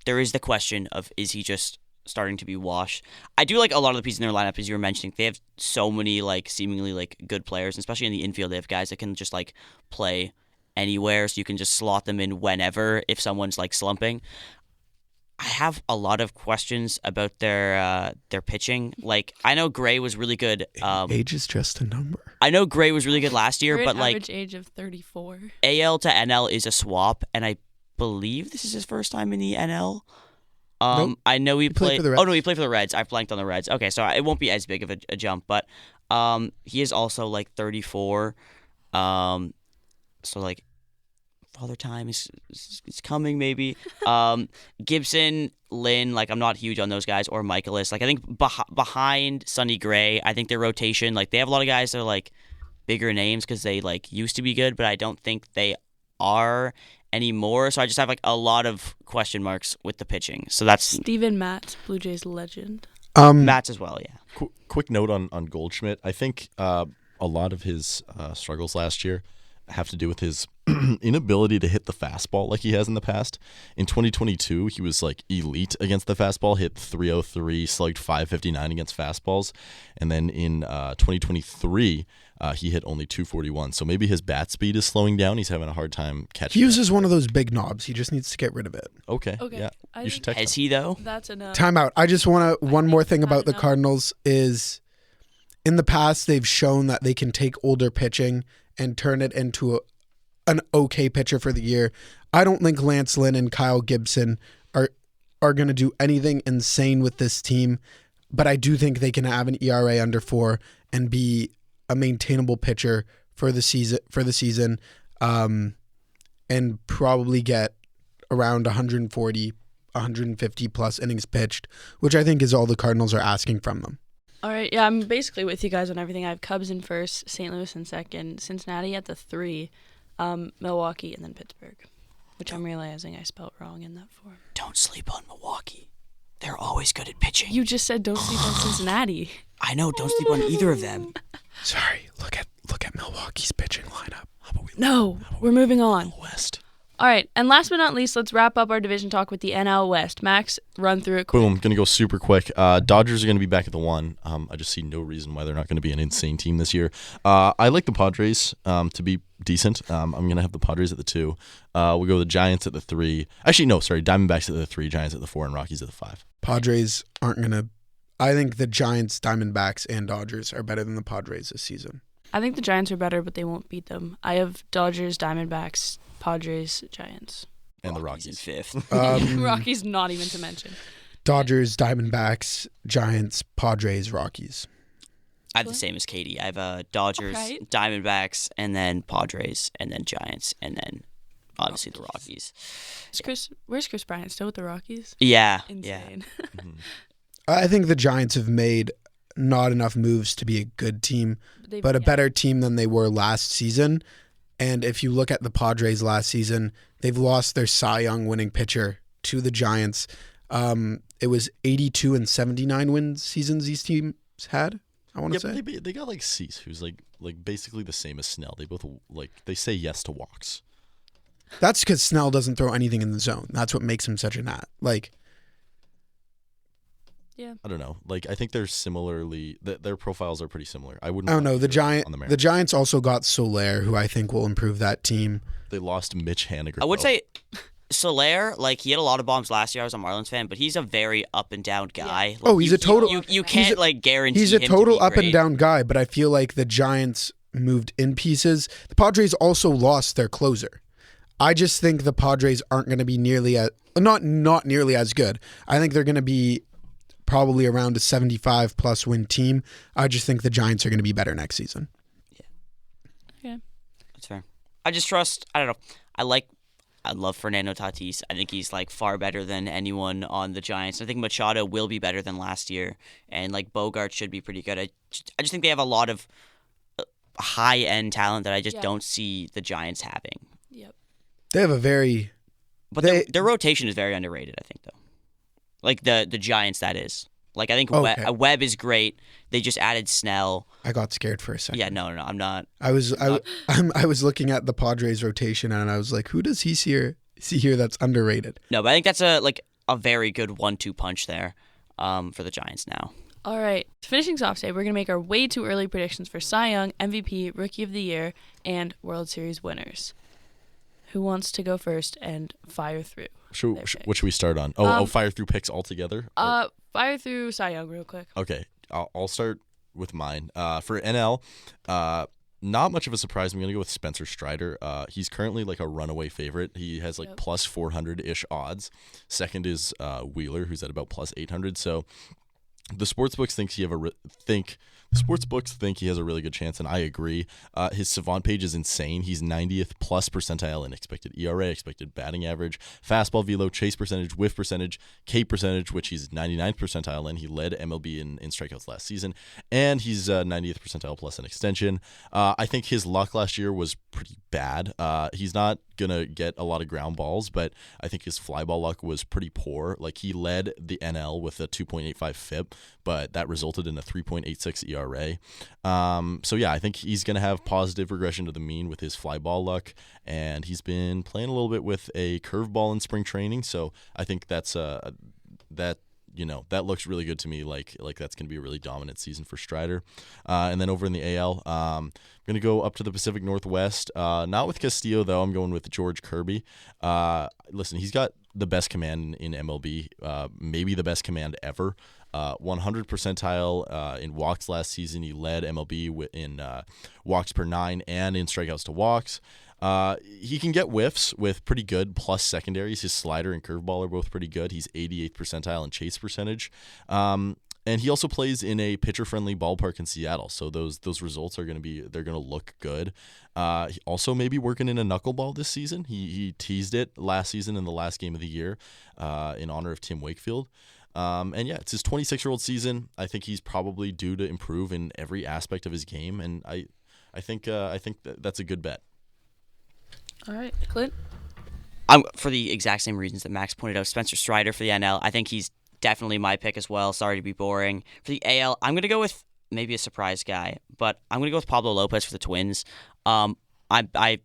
there is the question of, is he just starting to be washed? I do like a lot of the pieces in their lineup, as you were mentioning. They have so many like seemingly like good players, especially in the infield. They have guys that can just like play anywhere, so you can just slot them in whenever if someone's like slumping. I have a lot of questions about their pitching. Like I know Gray was really good. Age is just a number. I know Gray was really good last year, but like average age of 34. AL to NL is a swap, and I believe this is his first time in the NL. Nope. I know he played. for the Reds. Oh no, he played for the Reds. I've blanked on the Reds. Okay, so it won't be as big of a jump, but he is also like 34. So like Father Time is coming maybe. Gibson, Lynn, like I'm not huge on those guys, or Michaelis. Like I think behind Sonny Gray, I think their rotation, like they have a lot of guys that are like bigger names because they like used to be good, but I don't think they are anymore. So I just have like a lot of question marks with the pitching. So that's Steven Matz, Blue Jays legend. Matz as well, yeah. Quick note on Goldschmidt. I think a lot of his struggles last year have to do with his inability to hit the fastball like he has in the past. In 2022, he was like elite against the fastball, hit 303, slugged 559 against fastballs. And then in 2023, he hit only 241. So maybe his bat speed is slowing down. He's having a hard time catching. He uses one of those big knobs. He just needs to get rid of it. Okay. Okay. Yeah. You should text Has him. he though? That's enough. Time out. I just want to, one more thing that's about the enough. Cardinals is in the past, they've shown that they can take older pitching and turn it into an okay pitcher for the year. I don't think Lance Lynn and Kyle Gibson are going to do anything insane with this team, but I do think they can have an ERA under 4 and be a maintainable pitcher for the season, and probably get around 140, 150 plus innings pitched, which I think is all the Cardinals are asking from them. All right, yeah, I'm basically with you guys on everything. I have Cubs in first, St. Louis in second, Cincinnati at the 3, Milwaukee, and then Pittsburgh, which I'm realizing I spelled wrong in that form. Don't sleep on Milwaukee. They're always good at pitching. You just said don't sleep on Cincinnati. I know. Don't sleep on either of them. Sorry, look at Milwaukee's pitching lineup. We're moving on. West. All right, and last but not least, let's wrap up our division talk with the NL West. Max, run through it quick. Boom. Going to go super quick. Dodgers are going to be back at the 1. I just see no reason why they're not going to be an insane team this year. I like the Padres to be decent. I'm going to have the Padres at the 2. We'll go with the Giants at the 3. Actually, no, sorry. Diamondbacks at the 3, Giants at the 4, and Rockies at the 5. Padres aren't going to... I think the Giants, Diamondbacks, and Dodgers are better than the Padres this season. I think the Giants are better, but they won't beat them. I have Dodgers, Diamondbacks, Padres, Giants. And the Rockies in Rockies. 5th. Rockies not even to mention. Dodgers, Diamondbacks, Giants, Padres, Rockies. I have the same as Katie. I have Dodgers, Okay. Diamondbacks, and then Padres, and then Giants, and then obviously the Rockies. Where's Chris Bryant? Still with the Rockies? Yeah. Insane. I think the Giants have made not enough moves to be a good team, but a better team than they were last season. And if you look at the Padres last season, they've lost their Cy Young winning pitcher to the Giants. It was 82 and 79 win seasons these teams had, I want to say. But they got like Cease, who's like basically the same as Snell. They both they say yes to walks. That's because Snell doesn't throw anything in the zone. That's what makes him such a gnat. Yeah. I don't know. I think they're similarly. Their profiles are pretty similar. I wouldn't. I don't know. The Mariners. Giants also got Soler, who I think will improve that team. They lost Mitch Haniger. I would say Soler, he had a lot of bombs last year. I was a Marlins fan, but he's a very up and down guy. Yeah. He's a total. You can't guarantee. He's a him total to be up great. and down guy, but I feel like the Giants moved in pieces. The Padres also lost their closer. I just think the Padres aren't going to be nearly not nearly as good. I think they're going to be probably around a 75-plus win team. I just think the Giants are going to be better next season. Okay. That's fair. I just trust. I don't know. I love Fernando Tatis. I think he's far better than anyone on the Giants. I think Machado will be better than last year, and Bogart should be pretty good. I just think they have a lot of high end talent that I just don't see the Giants having. Yep. They have a very. But their rotation is very underrated. I think though. The Giants, that is. I think Okay. Webb is great. They just added Snell. I got scared for a second. Yeah, no, I'm not. I was looking at the Padres rotation and I was like, who does he see here that's underrated? No, but I think that's a very good 1-2 punch there for the Giants now. All right. Finishing off today, we're going to make our way too early predictions for Cy Young, MVP, Rookie of the Year, and World Series winners. Who wants to go first and fire through? What should we start on? Fire through picks altogether? Fire through Cy Young real quick. Okay, I'll start with mine. For NL, not much of a surprise. I'm going to go with Spencer Strider. He's currently a runaway favorite. He has plus 400-ish odds. Second is Wheeler, who's at about plus 800. So the sportsbooks think he has a really good chance, and I agree. His Savant page is insane. He's 90th plus percentile in expected ERA, expected batting average, fastball velo, chase percentage, whiff percentage, K percentage, which he's 99th percentile in. He led MLB in strikeouts last season, and he's 90th percentile plus in extension. I think his luck last year was pretty bad. He's not going to get a lot of ground balls, but I think his fly ball luck was pretty poor. He led the NL with a 2.85 FIP, but that resulted in a 3.86 ERA. So yeah, I think he's going to have positive regression to the mean with his fly ball luck, and he's been playing a little bit with a curveball in spring training. So I think that's that looks really good to me. That's going to be a really dominant season for Strider. And then over in the AL, I'm going to go up to the Pacific Northwest. Not with Castillo though. I'm going with George Kirby. Listen, he's got the best command in MLB, maybe the best command ever. 100 percentile in walks last season. He led MLB in walks per 9 and in strikeouts to walks. He can get whiffs with pretty good plus secondaries. His slider and curveball are both pretty good. He's 88th percentile in chase percentage. And he also plays in a pitcher-friendly ballpark in Seattle, so those results they're going to look good. He also maybe working in a knuckleball this season. He teased it last season in the last game of the year in honor of Tim Wakefield. And yeah, it's his 26-year-old season. I think he's probably due to improve in every aspect of his game, and I think that's a good bet. All right, Clint. For the exact same reasons that Max pointed out, Spencer Strider for the NL. I think he's definitely my pick as well. Sorry to be boring. For the AL, I'm going to go with maybe a surprise guy, but I'm going to go with Pablo Lopez for the Twins. I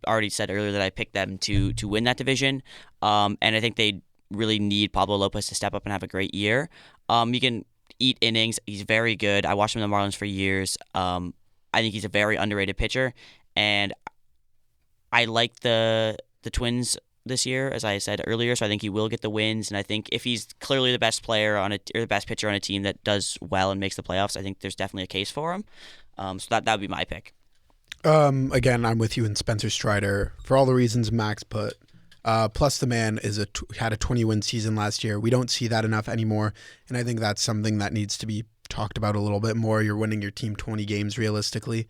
already said earlier that I picked them to win that division, and I think they really need Pablo Lopez to step up and have a great year. He can eat innings. He's very good. I watched him in the Marlins for years. I think he's a very underrated pitcher, and I like the Twins this year, as I said earlier, so I think he will get the wins, and I think if he's clearly the best player or the best pitcher on a team that does well and makes the playoffs, I think there's definitely a case for him. So that would be my pick. Again, I'm with you in Spencer Strider for all the reasons Max put. Plus, the man had a 20-win season last year. We don't see that enough anymore, and I think that's something that needs to be talked about a little bit more. You're winning your team 20 games realistically.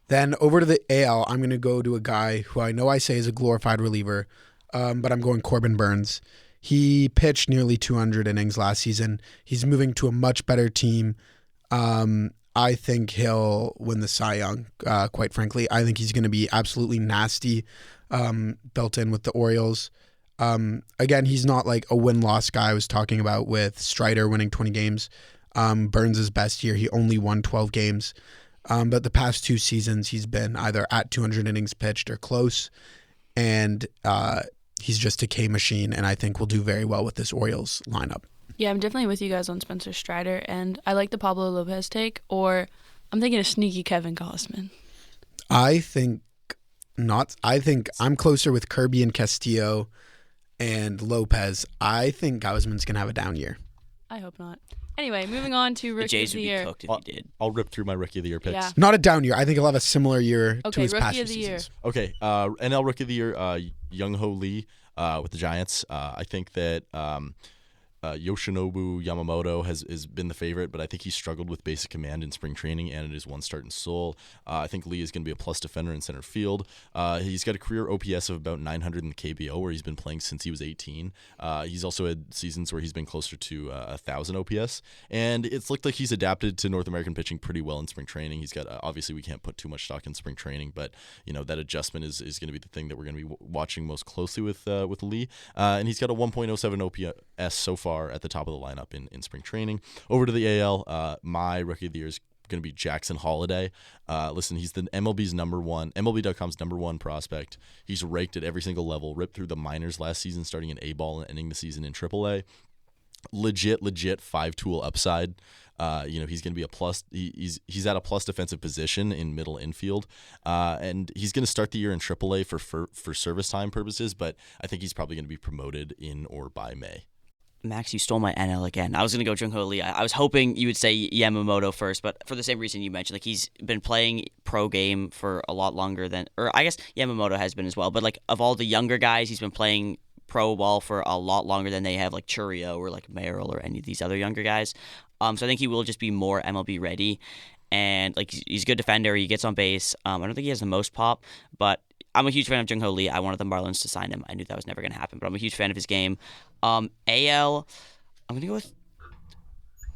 Then over to the AL, I'm going to go to a guy who I know I say is a glorified reliever, but I'm going Corbin Burns. He pitched nearly 200 innings last season. He's moving to a much better team. I think he'll win the Cy Young, quite frankly. I think he's going to be absolutely nasty, built in with the Orioles. Again, he's not like a win-loss guy I was talking about with Strider winning 20 games. Burns' best year, he only won 12 games. But the past 2 seasons, he's been either at 200 innings pitched or close, and he's just a K machine, and I think will do very well with this Orioles lineup. Yeah, I'm definitely with you guys on Spencer Strider, and I like the Pablo Lopez take, or I'm thinking a sneaky Kevin Gausman. I think not. I think I'm closer with Kirby and Castillo and Lopez. I think Gausman's going to have a down year. I hope not. Anyway, moving on to Rookie The Jays of the would be Year. cooked if he did. I'll rip through my Rookie of the Year picks. Yeah. Not a down year. I think he'll have a similar year to Okay, his past Rookie of few the Year. seasons. Okay, NL Rookie of the Year, Young-Ho Lee with the Giants. I think that Yoshinobu Yamamoto has been the favorite, but I think he struggled with basic command in spring training and in his one start in Seoul. I think Lee is going to be a plus defender in center field. He's got a career OPS of about 900 in the KBO, where he's been playing since he was 18. He's also had seasons where he's been closer to 1,000 OPS, and it's looked like he's adapted to North American pitching pretty well in spring training. He's got obviously we can't put too much stock in spring training, but that adjustment is going to be the thing that we're going to be watching most closely with Lee. And he's got a 1.07 OPS so far at the top of the lineup in spring training. Over to the AL, my Rookie of the Year is going to be Jackson Holiday. Listen, he's the MLB.com's number one prospect. He's raked at every single level, ripped through the minors last season, starting in A-ball and ending the season in AAA. Legit five-tool upside. He's going to be a plus. He's at a plus defensive position in middle infield, and he's going to start the year in AAA for service time purposes. But I think he's probably going to be promoted in or by May. Max, you stole my NL again. I was going to go Jung-Ho Lee. I was hoping you would say Yamamoto first, but for the same reason you mentioned. Like, he's been playing pro game for a lot longer than, or I guess Yamamoto has been as well. But, like, of all the younger guys, he's been playing pro ball for a lot longer than they have, like Churio or, like, Merrill or any of these other younger guys. So I think he will just be more MLB ready. And, like, he's a good defender. He gets on base. I don't think he has the most pop, but I'm a huge fan of Jung-Ho Lee. I wanted the Marlins to sign him. I knew that was never going to happen, but I'm a huge fan of his game. AL, I'm going to go with...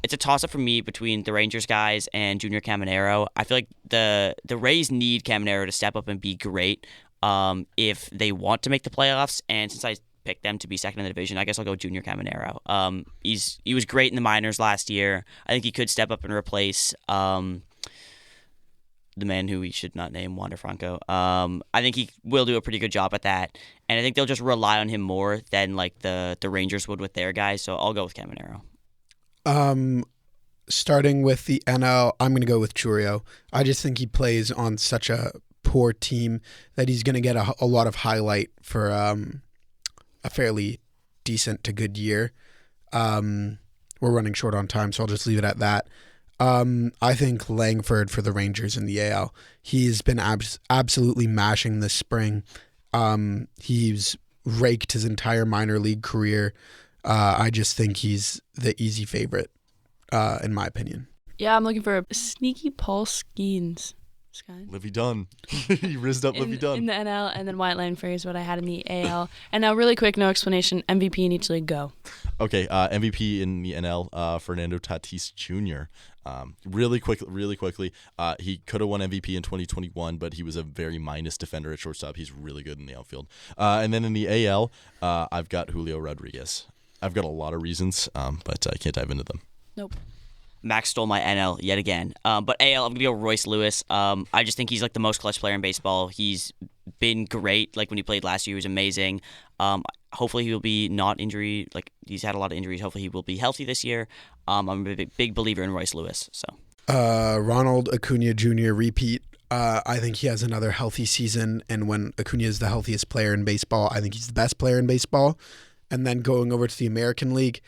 It's a toss-up for me between the Rangers guys and Junior Caminero. I feel like the Rays need Caminero to step up and be great if they want to make the playoffs, and since I picked them to be second in the division, I guess I'll go Junior Caminero. He was great in the minors last year. I think he could step up and replace... the man who we should not name, Wander Franco. I think he will do a pretty good job at that, and I think they'll just rely on him more than like the Rangers would with their guys. So I'll go with Caminero. Starting with the NL, I'm going to go with Churio. I just think he plays on such a poor team that he's going to get a lot of highlight for a fairly decent to good year. We're running short on time, so I'll just leave it at that. I think Langford for the Rangers in the AL. He's been absolutely mashing this spring. He's raked his entire minor league career. I just think he's the easy favorite, in my opinion. Yeah, I'm looking for a sneaky Paul Skeens. Sky. Livy Dunn. You rizzed up Livy Dunn. In the NL, and then Wyatt Langford is what I had in the AL. And now, really quick, no explanation, MVP in each league, go. Okay, MVP in the NL, Fernando Tatis Jr. Really quickly, he could have won MVP in 2021, but he was a very minus defender at shortstop. He's really good in the outfield. And then in the AL, I've got Julio Rodriguez. I've got a lot of reasons, but I can't dive into them. Nope. Max stole my NL yet again. But AL, I'm going to go Royce Lewis. I just think he's like the most clutch player in baseball. He's been great. Like when he played last year, he was amazing. Hopefully he will be not injury. Like he's had a lot of injuries. Hopefully he will be healthy this year. I'm a big believer in Royce Lewis. So Ronald Acuna Jr. repeat. I think he has another healthy season. And when Acuna is the healthiest player in baseball, I think he's the best player in baseball. And then going over to the American League,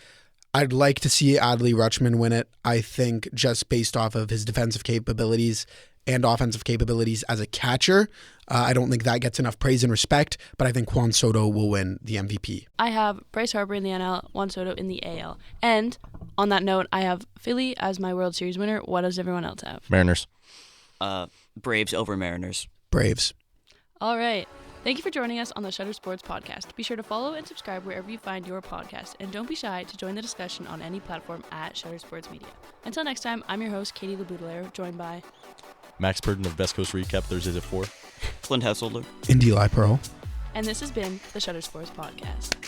I'd like to see Adley Rutschman win it. I think just based off of his defensive capabilities and offensive capabilities as a catcher, I don't think that gets enough praise and respect, but I think Juan Soto will win the MVP. I have Bryce Harper in the NL, Juan Soto in the AL. And on that note, I have Philly as my World Series winner. What does everyone else have? Mariners. Braves over Mariners. Braves. All right. Thank you for joining us on the Shutter Sports Podcast. Be sure to follow and subscribe wherever you find your podcast, and don't be shy to join the discussion on any platform at Shutter Sports Media. Until next time, I'm your host, Katie LeBoudelaire, joined by Max Purdon of Best Coast Recap, Thursdays at 4. Clint Householder. Indy Pearl. and this has been the Shutter Sports Podcast.